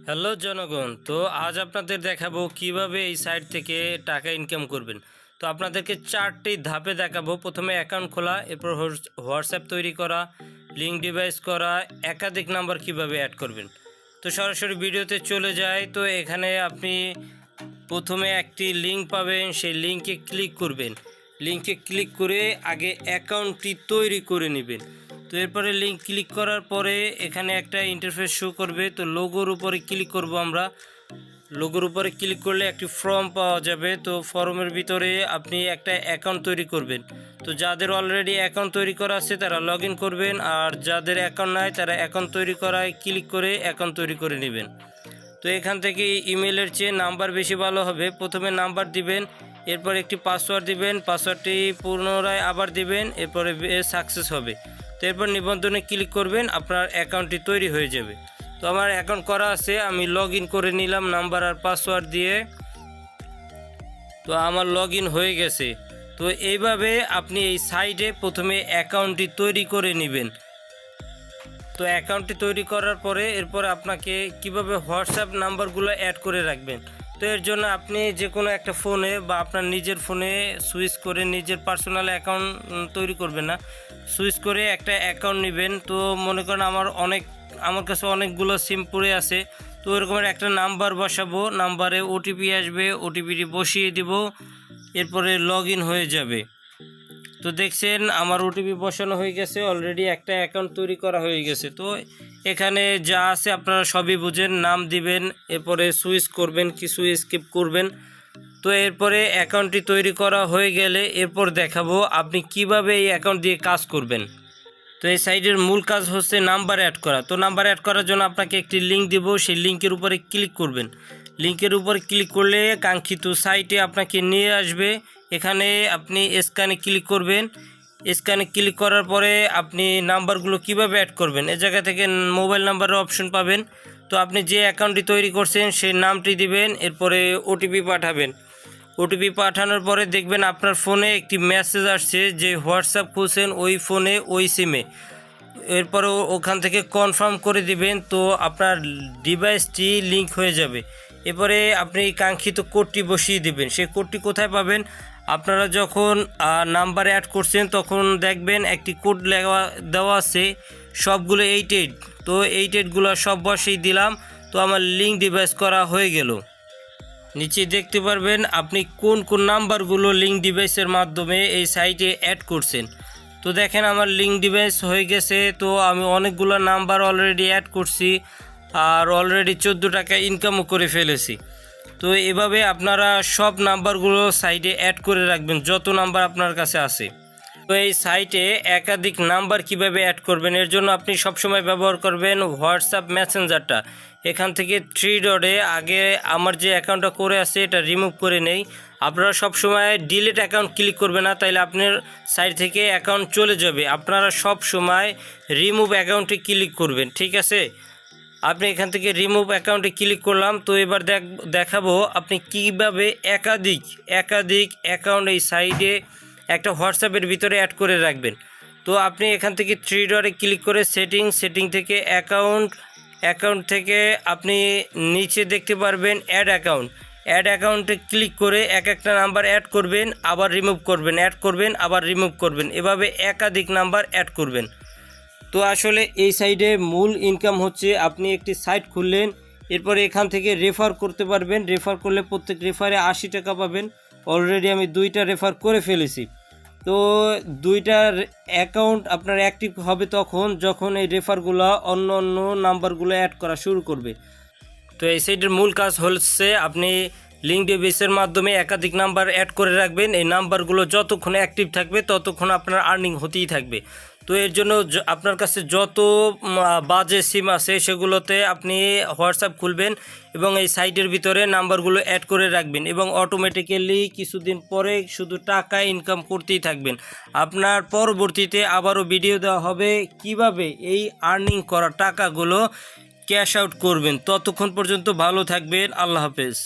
Hello জনগণ, তো আজ আপনাদের দেখাবো কিভাবে এই সাইট থেকে টাকা ইনকাম করবেন। তো আপনাদেরকে 4টি ধাপে দেখাবো। প্রথমে অ্যাকাউন্ট খোলা, এরপর হোয়াটসঅ্যাপ তৈরি করা, লিঙ্ক ডিভাইস করা, একাধিক নাম্বার কিভাবে অ্যাড করবেন। তো সরাসরি ভিডিওতে চলে যায়। তো এখানে আপনি প্রথমে একটি লিঙ্ক পাবেন, সেই লিঙ্কে ক্লিক করবেন। লিঙ্কে ক্লিক করে আগে অ্যাকাউন্টটি তৈরি করে নেবেন। তো এরপরে লিঙ্ক ক্লিক করার পরে এখানে একটা ইন্টারফেস শো করবে। তো লোগোর উপরে ক্লিক করব আমরা। লোগোর উপরে ক্লিক করলে একটি ফর্ম পাওয়া যাবে। তো ফর্মের ভিতরে আপনি একটা অ্যাকাউন্ট তৈরি করবেন। তো যাদের অলরেডি অ্যাকাউন্ট তৈরি করা আছে তারা লগ ইন করবেন, আর যাদের অ্যাকাউন্ট নাই তারা অ্যাকাউন্ট তৈরি করায় ক্লিক করে অ্যাকাউন্ট তৈরি করে নেবেন। তো এখান থেকে ইমেলের চেয়ে নাম্বার বেশি ভালো হবে। প্রথমে নাম্বার দিবেন, এরপর একটি পাসওয়ার্ড দিবেন, পাসওয়ার্ডটি পুনরায় আবার দিবেন, এরপরে সাকসেস হবে। তো এরপর নিবন্ধনে ক্লিক করবেন, আপনার অ্যাকাউন্টটি তৈরি হয়ে যাবে। তো আমার অ্যাকাউন্ট করা আছে, আমি লগ ইন করে নিলাম নাম্বার আর পাসওয়ার্ড দিয়ে। তো আমার লগ ইন হয়ে গেছে। তো এইভাবে আপনি এই সাইটে প্রথমে অ্যাকাউন্টটি তৈরি করে নেবেন। তো অ্যাকাউন্টটি তৈরি করার পরে এরপর আপনাকে কিভাবে হোয়াটসঅ্যাপ নাম্বারগুলো অ্যাড করে রাখবেন। তো এর জন্য আপনি যে কোনো একটা ফোনে বা আপনার নিজের ফোনে সুইচ করে, নিজের পার্সোনাল অ্যাকাউন্ট তৈরি করবেন না, সুইচ করে একটা অ্যাকাউন্ট নেবেন। তো মনে করেন আমার কাছে অনেকগুলো সিম পড়ে আছে। তো এরকমের একটা নাম্বার বসাবো, নাম্বারে ওটিপি আসবে, ওটিপিটি বসিয়ে দিব, এরপরে লগ ইন হয়ে যাবে। তো দেখছেন আমার ওটিপি বসানো হয়ে গেছে, অলরেডি একটা অ্যাকাউন্ট তৈরি করা হয়ে গেছে। তো এখানে যা আছে আপনারা সবই বুঝেন, নাম দিবেন, এরপরে সুইচ করবেন, কিছু স্কিপ করবেন। তো এরপরে অ্যাকাউন্টটি তৈরি করা হয়ে গেলে এরপর দেখাবো আপনি কিভাবে এই অ্যাকাউন্ট দিয়ে কাজ করবেন। তো এই সাইটের মূল কাজ হচ্ছে নাম্বার অ্যাড করা। তো নাম্বার অ্যাড করার জন্য আপনাকে একটি লিঙ্ক দেব, সেই লিঙ্কের উপরে ক্লিক করবেন। লিঙ্কের উপর ক্লিক করলে কাঙ্ক্ষিত সাইটে আপনাকে নিয়ে আসবে। এখানে আপনি স্ক্যানে ক্লিক করবেন। স্ক্যানে ক্লিক করার পরে আপনি নাম্বারগুলো কিভাবে অ্যাড করবেন, এ জায়গা থেকে মোবাইল নাম্বারের অপশন পাবেন। তো আপনি যে অ্যাকাউন্টটি তৈরি করছেন সেই নামটি দিবেন, এরপরে ওটিপি পাঠাবেন। ওটিপি পাঠানোর পরে দেখবেন আপনার ফোনে একটি মেসেজ আসছে যে হোয়াটসঅ্যাপ খুলছেন ওই ফোনে ওই সিমে। এরপরে ওখান থেকে কনফার্ম করে দিবেন, তো আপনার ডিভাইসটি লিঙ্ক হয়ে যাবে। এরপরে আপনি কাঙ্ক্ষিত কোডটি বসিয়ে দিবেন। সেই কোডটি কোথায় পাবেন, আপনারা যখন নাম্বার অ্যাড করছেন তখন দেখবেন একটি কোড দেওয়া আছে, সবগুলো 88। তো 88গুলো সব বসিয়ে দিলাম। তো আমার লিঙ্ক ডিভাইস করা হয়ে গেল। নিচে দেখতে পারবেন আপনি কোন কোন নাম্বারগুলো লিঙ্ক ডিভাইসের মাধ্যমে এই সাইটে অ্যাড করছেন। তো দেখেন আমার লিঙ্ক ডিভাইস হয়ে গেছে। তো আমি অনেকগুলো নাম্বার অলরেডি অ্যাড করছি, আর অলরেডি 14 টাকা ইনকামও করে ফেলেছি। তো এভাবে আপনারা সব নাম্বারগুলো সাইটে অ্যাড করে রাখবেন, যত নাম্বার আপনার কাছে আছে। তো এই সাইটে একাধিক নাম্বার কিভাবে অ্যাড করবেন, এর জন্য আপনি সবসময় ব্যবহার করবেন হোয়াটসঅ্যাপ মেসেঞ্জারটা। এখান থেকে 3 ডটে আগে আমার যে অ্যাকাউন্টটা করে আছে এটা রিমুভ করে নেই। আপনারা সবসময় ডিলিট অ্যাকাউন্ট ক্লিক করবেন না, তাইলে আপনার সাইট থেকে অ্যাকাউন্ট চলে যাবে। আপনারা সব সময় রিমুভ অ্যাকাউন্টে ক্লিক করবেন, ঠিক আছে। আপনি এখান থেকে রিমুভ অ্যাকাউন্টে ক্লিক করলাম। তো এবার দেখাবো আপনি কিভাবে একাধিক অ্যাকাউন্ট এই সাইটে একটা হোয়াটসঅ্যাপের ভিতরে অ্যাড করে রাখবেন। তো আপনি এখান থেকে 3 ডটে ক্লিক করে সেটিং থেকে অ্যাকাউন্ট থেকে আপনি নিচে দেখতে পারবেন অ্যাড অ্যাকাউন্টে ক্লিক করে একটা নাম্বার অ্যাড করবেন, আবার রিমুভ করবেন, অ্যাড করবেন, আবার রিমুভ করবেন, এভাবে একাধিক নাম্বার অ্যাড করবেন। তো আসলে এই সাইডে মূল ইনকাম হচ্ছে আপনি একটি সাইট খুললেন, এরপরে এখান থেকে রেফার করতে পারবেন। রেফার করলে প্রত্যেক রেফারে 80 টাকা পাবেন। অলরেডি আমি 2টা রেফার করে ফেলেছি। তো 2টার অ্যাকাউন্ট আপনার অ্যাক্টিভ হবে যখন এই রেফারগুলো অন্য নাম্বারগুলো অ্যাড করা শুরু করবে। তো এই সাইটের মূল কাজ হচ্ছে আপনি লিঙ্ক ডিভাইসের মাধ্যমে একাধিক নাম্বার অ্যাড করে রাখবেন। এই নাম্বারগুলো যতক্ষণ অ্যাক্টিভ থাকবে ততক্ষণ আপনার আর্নিং হতেই থাকবে। তো এর জন্য আপনার কাছে যত বাজে সিম আছে সেগুলোতে আপনি হোয়াটসঅ্যাপ খুলবেন এবং এই সাইটের ভিতরে নাম্বারগুলো অ্যাড করে রাখবেন, এবং অটোমেটিক্যালি কিছুদিন পরে শুধু টাকা ইনকাম করতেই থাকবেন। আপনার পরবর্তীতে আবারও ভিডিও দেওয়া হবে কিভাবে এই আর্নিং করা টাকাগুলো ক্যাশ আউট করবেন। ততক্ষণ পর্যন্ত ভালো থাকবেন। আল্লাহ হাফেজ।